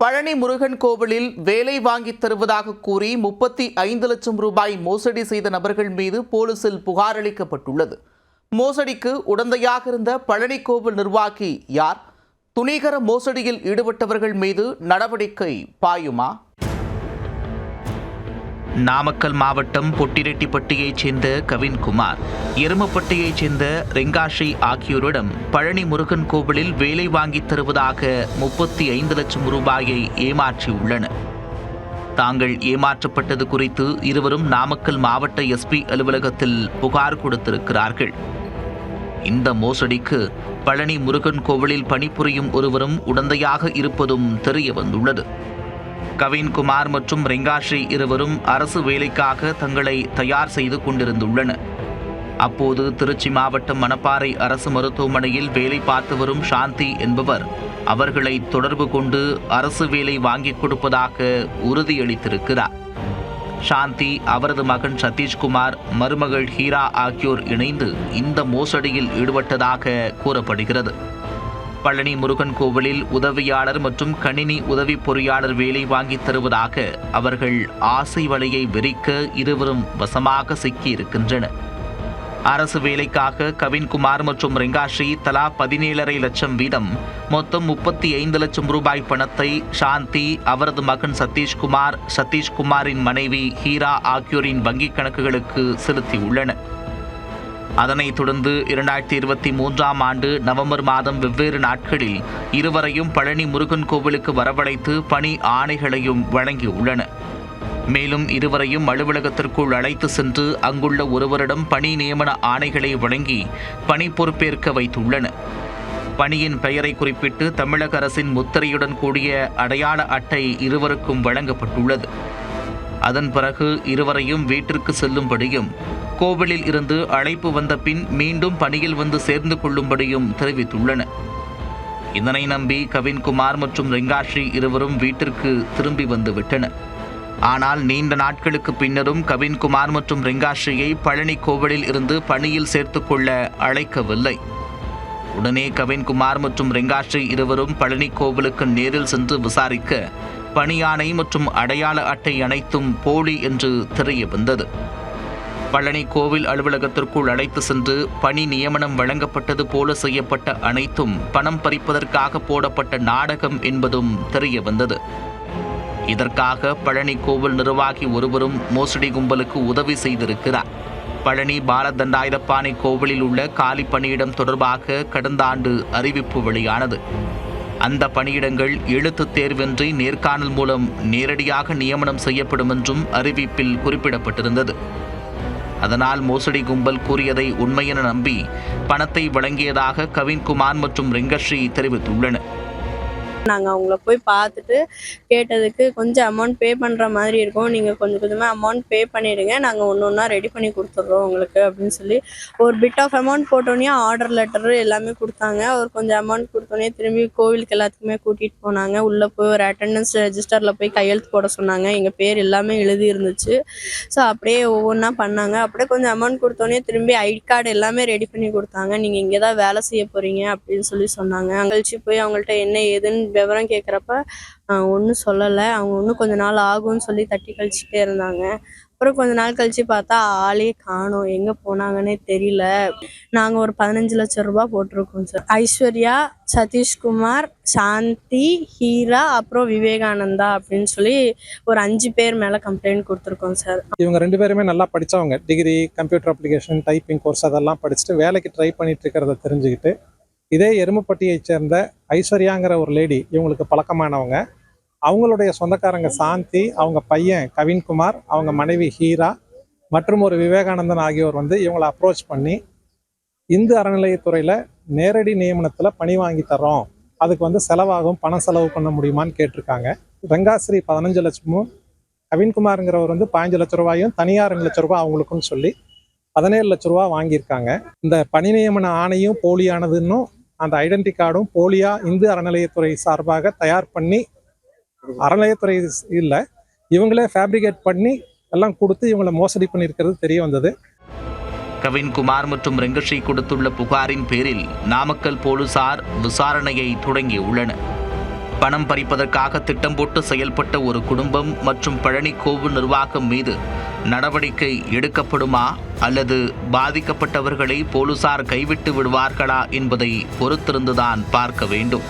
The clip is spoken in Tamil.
பழனி முருகன் கோவிலில் வேலை வாங்கித் தருவதாக கூறி 35 லட்சம் ரூபாய் மோசடி செய்த நபர்கள் மீது போலீசில் புகார் அளிக்கப்பட்டுள்ளது. மோசடிக்கு உடந்தையாக இருந்த பழனி கோவில் நிர்வாகி யார்? துணிகர மோசடியில் ஈடுபட்டவர்கள் மீது நடவடிக்கை பாயுமா? நாமக்கல் மாவட்டம் பொட்டிரெட்டிப்பட்டியைச் சேர்ந்த கவின்குமார், எருமப்பட்டியைச் சேர்ந்த ரெங்காஷி ஆகியோரிடம் பழனி முருகன் கோவிலில் வேலை வாங்கித் தருவதாக 35 லட்சம் ரூபாயை ஏமாற்றியுள்ளனர். தாங்கள் ஏமாற்றப்பட்டது குறித்து இருவரும் நாமக்கல் மாவட்ட எஸ்பி அலுவலகத்தில் புகார் கொடுத்திருக்கிறார்கள். இந்த மோசடிக்கு பழனி முருகன் கோவிலில் பணிபுரியும் ஒருவரும் உடந்தையாக இருப்பதும் தெரிய வந்துள்ளது. கவின்குமார் மற்றும் ரெங்காஷி இருவரும் அரசு வேலைக்காக தங்களை தயார் செய்து கொண்டிருந்துள்ளனர். அப்போது திருச்சி மாவட்டம் மணப்பாறை அரசு மருத்துவமனையில் வேலை பார்த்து வரும் சாந்தி என்பவர் அவர்களை தொடர்பு கொண்டு அரசு வேலை வாங்கிக் கொடுப்பதாக உறுதியளித்திருக்கிறார். சாந்தி, அவரது மகன் சதீஷ்குமார், மருமகள் ஹீரா ஆகியோர் இணைந்து இந்த மோசடியில் ஈடுபட்டதாக கூறப்படுகிறது. பழனி முருகன் கோவிலில் உதவியாளர் மற்றும் கணினி உதவி பொறியாளர் வேலை வாங்கித் தருவதாக அவர்கள் ஆசை வலையை விரிக்க இருவரும் வசமாக சிக்கியிருக்கின்றனர். அரசு வேலைக்காக கவின்குமார் மற்றும் ரெங்காஷி தலா 17.5 லட்சம் வீதம் மொத்தம் 35 லட்சம் ரூபாய் பணத்தை சாந்தி, அவரது மகன் சதீஷ்குமாரின் மனைவி ஹீரா ஆகியோரின் வங்கிக் கணக்குகளுக்கு செலுத்தியுள்ளனர். அதனைத் தொடர்ந்து 2023ஆம் ஆண்டு நவம்பர் மாதம் வெவ்வேறு நாட்களில் இருவரையும் பழனி முருகன் கோவிலுக்கு வரவழைத்து பணி ஆணைகளையும் வழங்கியுள்ளனர். மேலும் இருவரையும் அலுவலகத்திற்குள் அழைத்து சென்று அங்குள்ள ஒருவரிடம் பணி நியமன ஆணைகளை வழங்கி பணி பொறுப்பேற்க வைத்துள்ளனர். பணியின் பெயரை குறிப்பிட்டு தமிழக அரசின் முத்திரையுடன் கூடிய அடையாள அட்டை இருவருக்கும் வழங்கப்பட்டுள்ளது. அதன் பிறகு இருவரையும் வீட்டிற்கு செல்லும்படியும் கோவிலில் இருந்து அழைப்பு வந்த பின் மீண்டும் பணியில் வந்து சேர்ந்து கொள்ளும்படியும் தெரிவித்துள்ளனர். இதனை நம்பி கவின்குமார் மற்றும் ரெங்காஷி இருவரும் வீட்டிற்கு திரும்பி வந்துவிட்டனர். ஆனால் நீண்ட நாட்களுக்கு பின்னரும் கவின்குமார் மற்றும் ரெங்காஷியை பழனி கோவிலில் இருந்து பணியில் சேர்த்து கொள்ள அழைக்கவில்லை. உடனே கவின்குமார் மற்றும் ரெங்காஷி இருவரும் பழனி கோவிலுக்கு நேரில் சென்று விசாரிக்க பணியாணை மற்றும் அடையாள அட்டை அனைத்தும் போலி என்று தெரிய வந்தது. பழனி கோவில் அலுவலகத்திற்குள் அழைத்து சென்று பணி நியமனம் வழங்கப்பட்டது போல செய்யப்பட்ட அனைத்தும் பணம் பறிப்பதற்காக போடப்பட்ட நாடகம் என்பதும் தெரிய வந்தது. இதற்காக பழனி கோவில் நிர்வாகி ஒருவரும் மோசடி கும்பலுக்கு உதவி செய்திருக்கிறார். பழனி பாலதண்டாயுதபாணி கோவிலில் உள்ள காலி பணியிடம் தொடர்பாக கடந்த ஆண்டு அறிவிப்பு வெளியானது. அந்த பணியிடங்கள் எழுத்துத் தேர்வின்றி நேர்காணல் மூலம் நேரடியாக நியமனம் செய்யப்படும் என்றும் அறிவிப்பில் குறிப்பிடப்பட்டிருந்தது. அதனால் மோசடி கும்பல் கூறியதை உண்மையென நம்பி பணத்தை வழங்கியதாக கவின்குமார் மற்றும் ரெங்காஷி தெரிவித்துள்ளனர். நாங்கள் அவங்கள போய் பார்த்துட்டு கேட்டதுக்கு கொஞ்சம் அமௌண்ட் பே பண்ணுற மாதிரி இருக்கும், நீங்கள் கொஞ்சம் கொஞ்சமாக அமௌண்ட் பே பண்ணிவிடுங்க, நாங்கள் ஒன்று ஒன்றா ரெடி பண்ணி கொடுத்துட்றோம் உங்களுக்கு அப்படின்னு சொல்லி ஒரு பிட் ஆஃப் அமௌண்ட் போட்டோன்னே ஆர்டர் லெட்டரு எல்லாமே கொடுத்தாங்க. ஒரு கொஞ்சம் அமௌண்ட் கொடுத்தோன்னே திரும்பி கோவிலுக்கு எல்லாத்துக்குமே கூட்டிகிட்டு போனாங்க. உள்ளே போய் ஒரு அட்டெண்டன்ஸ் ரெஜிஸ்டரில் போய் கையெழுத்து போட சொன்னாங்க. எங்கள் பேர் எல்லாமே எழுதி இருந்துச்சு. ஸோ அப்படியே ஒவ்வொன்றா பண்ணாங்க. அப்படியே கொஞ்சம் அமௌண்ட் கொடுத்தோன்னே திரும்பி ஐடி கார்டு எல்லாமே ரெடி பண்ணி கொடுத்தாங்க. நீங்கள் இங்கே தான் வேலை செய்ய போகிறீங்க அப்படின்னு சொல்லி சொன்னாங்க. அங்கழிச்சு போய் அவங்கள்ட்ட என்ன ஏதுன்னு விவரம் கேட்குறப்ப ஒன்றும் சொல்லலை. அவங்க இன்னும் கொஞ்ச நாள் ஆகும்னு சொல்லி தட்டி கழிச்சிட்டே இருந்தாங்க. அப்புறம் கொஞ்ச நாள் கழிச்சு பார்த்தா ஆளே காணோம், எங்கே போனாங்கன்னே தெரியல. நாங்கள் ஒரு 15 லட்சம் ரூபாய் போட்டிருக்கோம் சார். ஐஸ்வர்யா, சதீஷ்குமார், சாந்தி, ஹீரா, அப்புறம் விவேகானந்தா அப்படின்னு சொல்லி ஒரு 5 பேர் மேலே கம்ப்ளைண்ட் கொடுத்துருக்கோம் சார். இவங்க 2 பேருமே நல்லா படித்தவங்க. Degree, computer application, typing course அதெல்லாம் படிச்சுட்டு வேலைக்கு ட்ரை பண்ணிட்டு இருக்கிறத தெரிஞ்சுக்கிட்டு இதே எருமப்பட்டியைச் சேர்ந்த ஐஸ்வர்யாங்கிற ஒரு லேடி, இவங்களுக்கு பழக்கமானவங்க, அவங்களுடைய சொந்தக்காரங்க சாந்தி, அவங்க பையன் கவின்குமார், அவங்க மனைவி ஹீரா மற்றும் ஒரு விவேகானந்தன் ஆகியோர் வந்து இவங்களை அப்ரோச் பண்ணி இந்து அறநிலையத்துறையில் நேரடி நியமனத்தில் பணி வாங்கி தர்றோம், அதுக்கு வந்து செலவாகும், பணம் செலவு பண்ண முடியுமான்னு கேட்டிருக்காங்க. ரெங்காஸ்ரீ 15 லட்சமும், கவின்குமாருங்கிறவர் வந்து 15 லட்ச ரூபாயும் தனியார் 2 லட்ச ரூபாய் அவங்களுக்குன்னு சொல்லி 17 லட்ச ரூபா வாங்கியிருக்காங்க. இந்த பணி நியமன ஆணையும் போலியானதுன்னும் அந்த ஐடென்டி கார்டும் போலியா இந்து அறநிலையத்துறை சார்பாக தயார் பண்ணி, அறநிலையத்துறை இல்லை இவங்களே ஃபேப்ரிகேட் பண்ணி எல்லாம் கொடுத்து இவங்களை மோசடி பண்ணியிருக்கிறது தெரிய வந்தது. கவின்குமார் மற்றும் ரெங்காஷி கொடுத்துள்ள புகாரின் பேரில் நாமக்கல் போலீசார் விசாரணையை தொடங்கியுள்ளனர். பணம் பறிப்பதற்காக திட்டம் போட்டு செயல்பட்ட ஒரு குடும்பம் மற்றும் பழனி கோவில் நிர்வாகம் மீது நடவடிக்கை எடுக்கப்படுமா அல்லது பாதிக்கப்பட்டவர்களை போலீசார் கைவிட்டு விடுவார்களா என்பதை பொறுத்திருந்துதான் பார்க்க வேண்டும்.